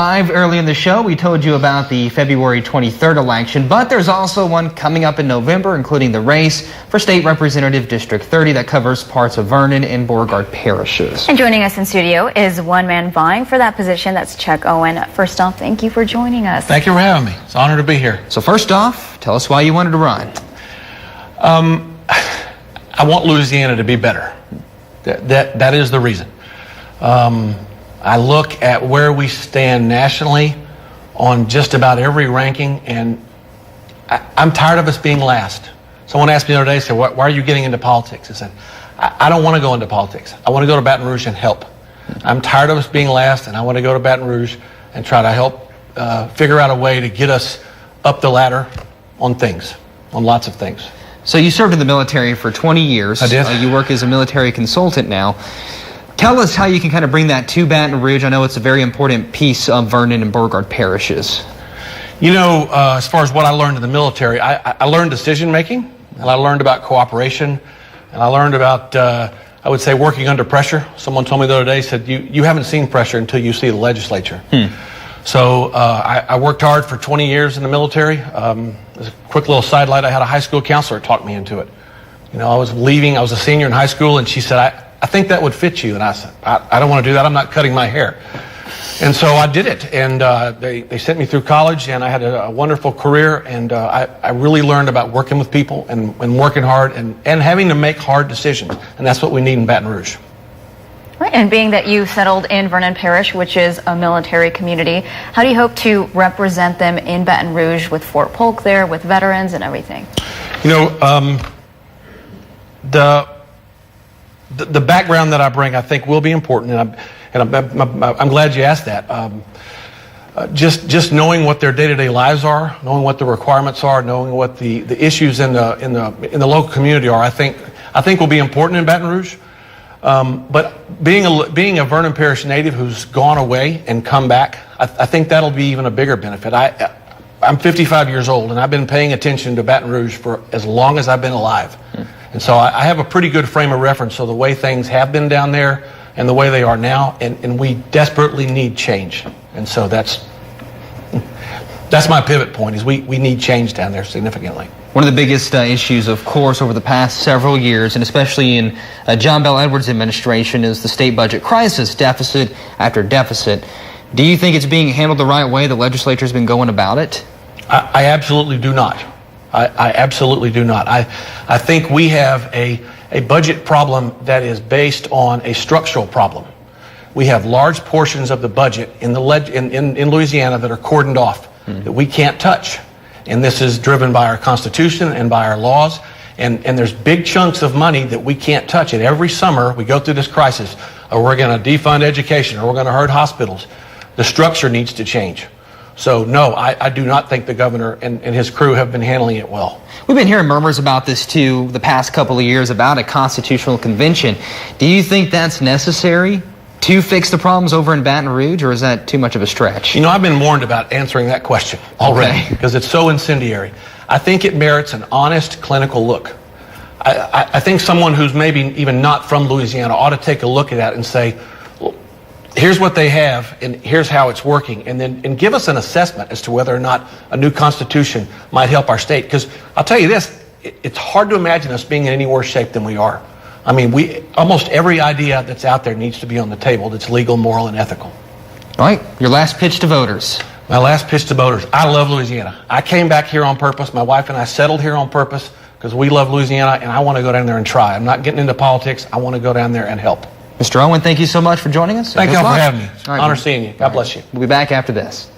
Live early in the show, we told you about the February 23rd election, but there's also one coming up in November, including the race for State Representative District 30 that covers parts of Vernon and Beauregard parishes. And joining us in studio is one man vying for that position. That's Chuck Owen. First off, thank you for joining us. Thank you for having me. It's an honor to be here. So first off, tell us why you wanted to run. I want Louisiana to be better. That is the reason. I look at where we stand nationally on just about every ranking, and I'm tired of us being last. Someone asked me the other day, said, why are you getting into politics? I said, I don't want to go into politics. I want to go to Baton Rouge and help. I'm tired of us being last, and I want to go to Baton Rouge and try to help figure out a way to get us up the ladder on things, on lots of things. So you served in the military for 20 years. I did. You work as a military consultant now. Tell us how you can kind of bring that to Baton Rouge. I know it's a very important piece of Vernon and Beauregard parishes. You know, as far as what I learned in the military, I learned decision making, and I learned about cooperation, and I learned about, I would say, working under pressure. Someone told me the other day, said, you haven't seen pressure until you see the legislature. So I worked hard for 20 years in the military. As a quick little sidelight, I had a high school counselor talk me into it. You know, I was a senior in high school, and she said, I think that would fit you. And I said, I don't want to do that. I'm not cutting my hair. And so I did it. And they sent me through college, and I had a wonderful career. And I really learned about working with people and working hard and having to make hard decisions. And that's what we need in Baton Rouge. Right, and being that you settled in Vernon Parish, which is a military community, how do you hope to represent them in Baton Rouge with Fort Polk there, with veterans and everything? You know, the background that I bring, I think, will be important, and I'm glad you asked that. Just knowing what their day-to-day lives are, knowing what the requirements are, knowing what the issues in the local community are, I think will be important in Baton Rouge. But being a Vernon Parish native who's gone away and come back, I think that'll be even a bigger benefit. I'm 55 years old, and I've been paying attention to Baton Rouge for as long as I've been alive. And so I have a pretty good frame of reference of the way things have been down there and the way they are now, and we desperately need change. And so that's my pivot point, is we need change down there significantly. One of the biggest issues, of course, over the past several years, and especially in John Bell Edwards' administration, is the state budget crisis, deficit after deficit. Do you think it's being handled the right way? The legislature's been going about it? I absolutely do not. I absolutely do not. I think we have a budget problem that is based on a structural problem. We have large portions of the budget in Louisiana that are cordoned off, that we can't touch. And this is driven by our Constitution and by our laws. And there's big chunks of money that we can't touch. And every summer we go through this crisis, or we're going to defund education, or we're going to hurt hospitals. The structure needs to change. So, no, I do not think the governor and his crew have been handling it well. We've been hearing murmurs about this, too, the past couple of years about a constitutional convention. Do you think that's necessary to fix the problems over in Baton Rouge, or is that too much of a stretch? You know, I've been warned about answering that question already because it's so incendiary. I think it merits an honest clinical look. I think someone who's maybe even not from Louisiana ought to take a look at that and say, here's what they have, and here's how it's working, and give us an assessment as to whether or not a new constitution might help our state. Because I'll tell you this, it's hard to imagine us being in any worse shape than we are. I mean, almost every idea that's out there needs to be on the table that's legal, moral, and ethical. All right, your last pitch to voters. My last pitch to voters. I love Louisiana. I came back here on purpose. My wife and I settled here on purpose because we love Louisiana, and I want to go down there and try. I'm not getting into politics. I want to go down there and help. Mr. Owen, thank you so much for joining us. Thank you all for having me. Honor seeing you. God bless you. We'll be back after this.